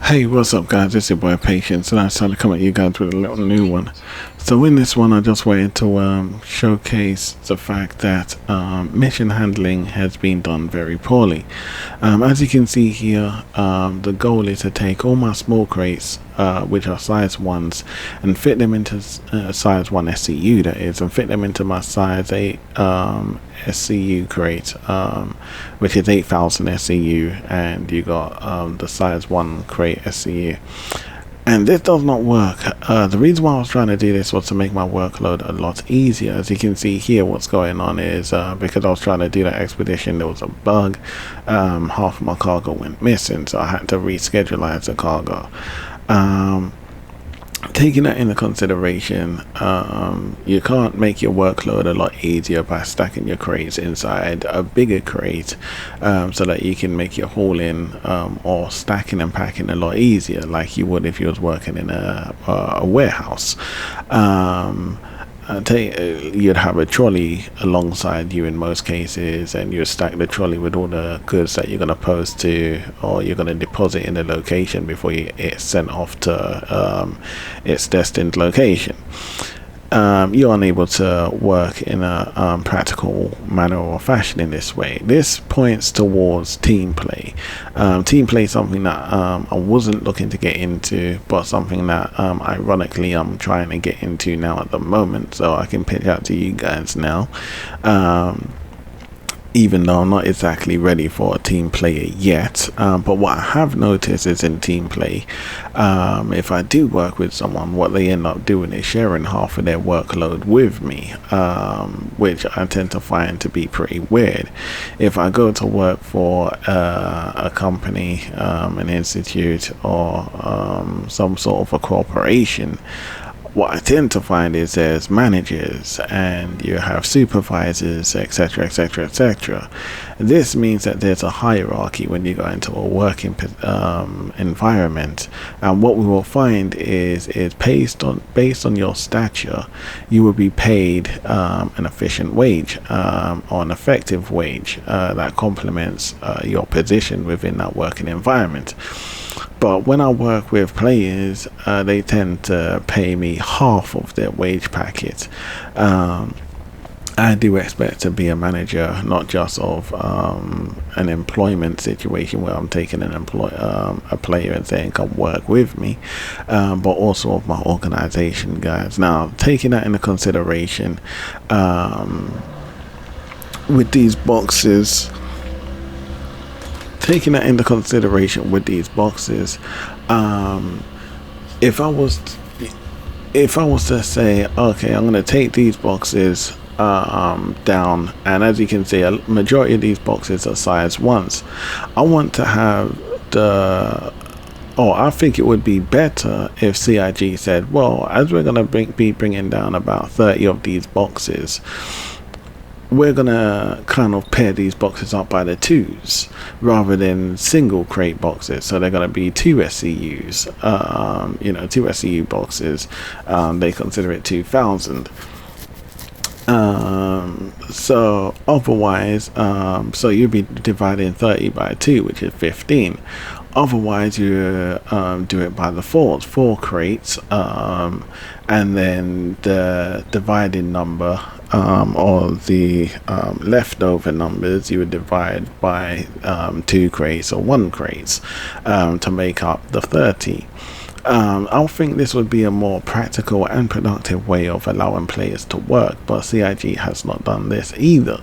Hey, what's up, guys? It's your boy Patience, and I decided to come at you guys with a little new one. So, in this one, I just wanted to showcase the fact that mission handling has been done very poorly. As you can see here, the goal is to take all my small crates, which are size 1s, and fit them into size 1 SCU, that is, and fit them into my size 8 SCU crate, which is 8,000 SCU, and you got the size 1 crate SCU. And this does not work. The reason why I was trying to do this was to make my workload a lot easier. As you can see here, what's going on is because I was trying to do that expedition, there was a bug. Half of my cargo went missing, so I had to reschedule the cargo. Taking that into consideration, you can't make your workload a lot easier by stacking your crates inside a bigger crate, so that you can make your hauling or stacking and packing a lot easier, like you would if you was working in a warehouse. You'd have a trolley alongside you in most cases, and you stack the trolley with all the goods that you're going to post to, or you're going to deposit in the location before it's sent off to its destined location. You're unable to work in a practical manner or fashion in this way. This points towards team play. Team play is something that I wasn't looking to get into, but something that ironically I'm trying to get into now at the moment, so I can pitch out to you guys now. Even though I'm not exactly ready for a team player yet, but what I have noticed is in team play, if I do work with someone, what they end up doing is sharing half of their workload with me, which I tend to find to be pretty weird. If I go to work for a company, an institute, or some sort of a corporation, what I tend to find is there's managers and you have supervisors, etc., etc., etc. This means that there's a hierarchy when you go into a working environment, and what we will find is based on your stature, you will be paid an efficient wage, or an effective wage that complements your position within that working environment. But when I work with players, they tend to pay me half of their wage packet. I do expect to be a manager, not just of an employment situation where I'm taking a player and saying come work with me, but also of my organization, guys. Now, taking that into consideration, with these boxes. Taking that into consideration with these boxes, if I was to say, okay, I'm going to take these boxes down, and as you can see, a majority of these boxes are size 1s. I want to have I think it would be better if CIG said, well, as we're going to be bringing down about 30 of these boxes, we're gonna kind of pair these boxes up by the 2s rather than single crate boxes. So they're gonna be 2 SCUs, 2 SCU boxes. They consider it 2,000. So otherwise, so you'd be dividing 30 by 2, which is 15. Otherwise, you do it by the 4 crates, and then the dividing number, or the leftover numbers, you would divide by 2 crates or 1 crates to make up the 30. I think this would be a more practical and productive way of allowing players to work, but CIG has not done this either,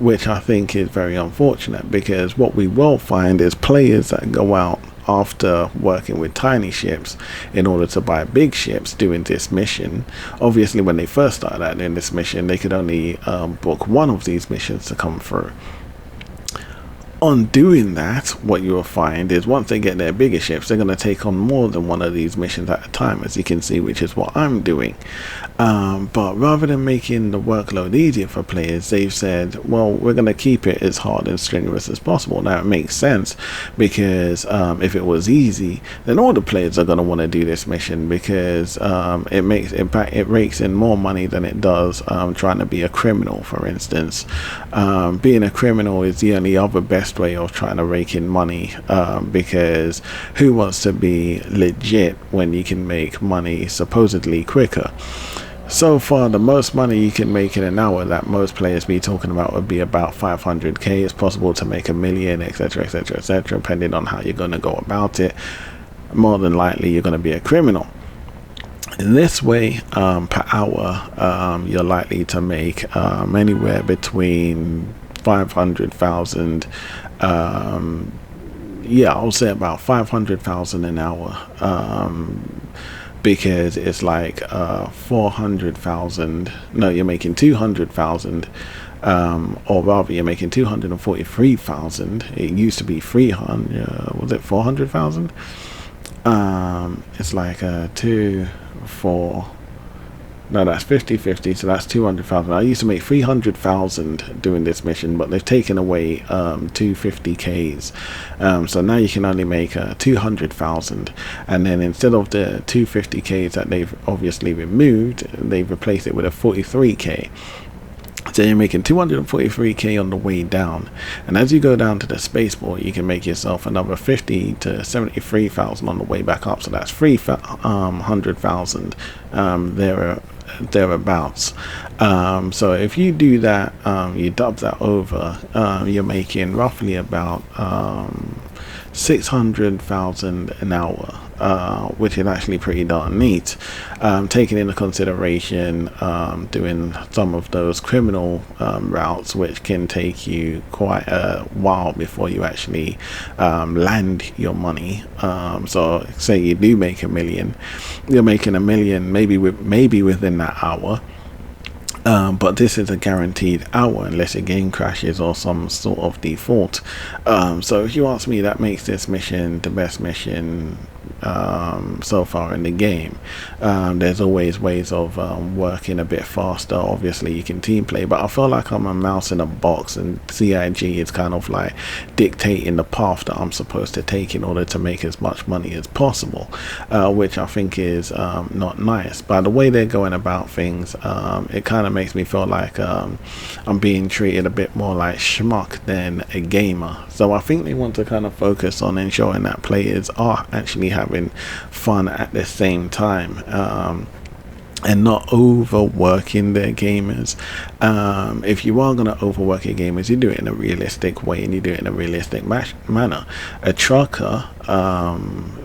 which I think is very unfortunate, because what we will find is players that go out after working with tiny ships in order to buy big ships doing this mission. Obviously, when they first started out in this mission, they could only book one of these missions to come through. On doing that, what you will find is once they get their bigger ships, they're going to take on more than one of these missions at a time, as you can see, which is what I'm doing. But rather than making the workload easier for players, they've said, well, we're going to keep it as hard and strenuous as possible. Now, it makes sense, because if it was easy, then all the players are going to want to do this mission, because it rakes in more money than it does trying to be a criminal, for instance. Being a criminal is the only other best best way of trying to rake in money, because who wants to be legit when you can make money supposedly quicker? So far, the most money you can make in an hour that most players be talking about would be about 500k. It's possible to make a million, etc., etc., etc., depending on how you're going to go about it. More than likely, you're going to be a criminal. In this way, per hour, you're likely to make anywhere between 500,000. Yeah, I'll say about 500,000 an hour. Because it's like 400,000. No, you're making 200,000, or rather, you're making 243,000. It used to be 300. Was it 400,000? It's like 2, 4. No, that's 50-50, so that's 200,000. I used to make 300,000 doing this mission, but they've taken away 250Ks. So now you can only make 200,000, and then instead of the 250Ks that they've obviously removed, they've replaced it with a 43K. So you're making 243k on the way down, and as you go down to the spaceport, you can make yourself another 50 to 73,000 on the way back up. So that's 300,000 thereabouts. So if you do that, you dub that over, you're making roughly about 600,000 an hour, which is actually pretty darn neat, taking into consideration doing some of those criminal routes, which can take you quite a while before you actually land your money. So say you do make a million, you're making a million maybe within that hour. But this is a guaranteed hour unless your game crashes or some sort of default. So if you ask me, that makes this mission the best mission so far in the game. There's always ways of working a bit faster. Obviously you can team play, but I feel like I'm a mouse in a box, and CIG is kind of like dictating the path that I'm supposed to take in order to make as much money as possible, which I think is not nice. By the way they're going about things, it kind of makes me feel like I'm being treated a bit more like schmuck than a gamer. So I think they want to kind of focus on ensuring that players are actually having fun at the same time, and not overworking their gamers. If you are going to overwork your gamers, you do it in a realistic way, and you do it in a realistic manner. A trucker,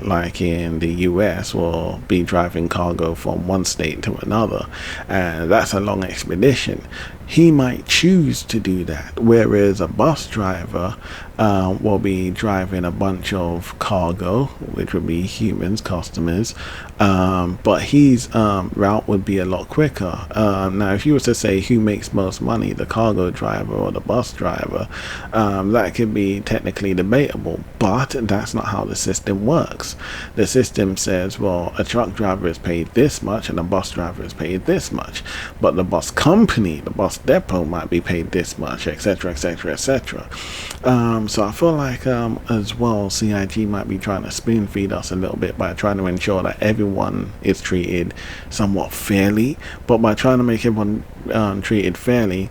like in the US, will be driving cargo from one state to another, and that's a long expedition. He might choose to do that, whereas a bus driver will be driving a bunch of cargo, which would be humans, customers, but his route would be a lot quicker. Now if you were to say who makes most money, the cargo driver or the bus driver, that could be technically debatable, but that's not how the system works. The system says, well, a truck driver is paid this much and a bus driver is paid this much, but the bus company, the bus depot might be paid this much, etc., etc., etc. So I feel like as well, CIG might be trying to spoon feed us a little bit by trying to ensure that everyone is treated somewhat fairly, but by trying to make everyone treated fairly,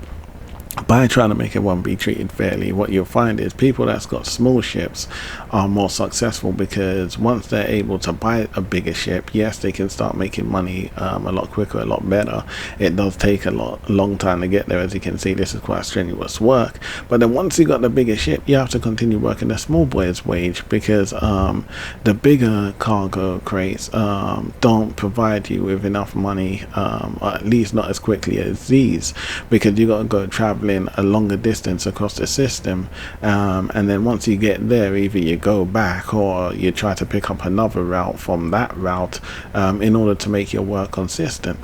by trying to make everyone be treated fairly, what you'll find is people that's got small ships are more successful, because once they're able to buy a bigger ship, yes, they can start making money a lot quicker, a lot better. It does take a long time to get there. As you can see, this is quite strenuous work, but then once you got the bigger ship, you have to continue working the small boy's wage, because the bigger cargo crates don't provide you with enough money, or at least not as quickly as these, because you got to go traveling a longer distance across the system, and then once you get there, either you go back or you try to pick up another route from that route in order to make your work consistent.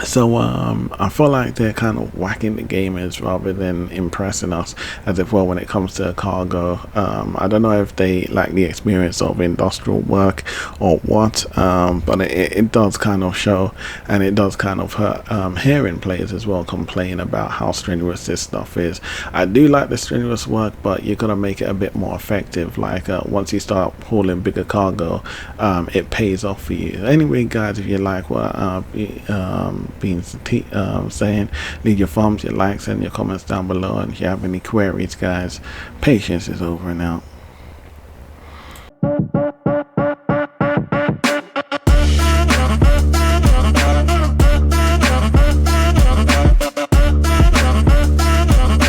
So I feel like they're kind of whacking the gamers rather than impressing us, as if, well, when it comes to cargo, I don't know if they like the experience of industrial work or what, but it does kind of show, and it does kind of hurt hearing players as well complain about how strenuous this stuff is. I do like the strenuous work, but you're gonna make it a bit more effective. Like once you start hauling bigger cargo, it pays off for you. Anyway, guys, if you like what saying. Leave your thumbs, your likes, and your comments down below. And if you have any queries, guys, patience is over and out.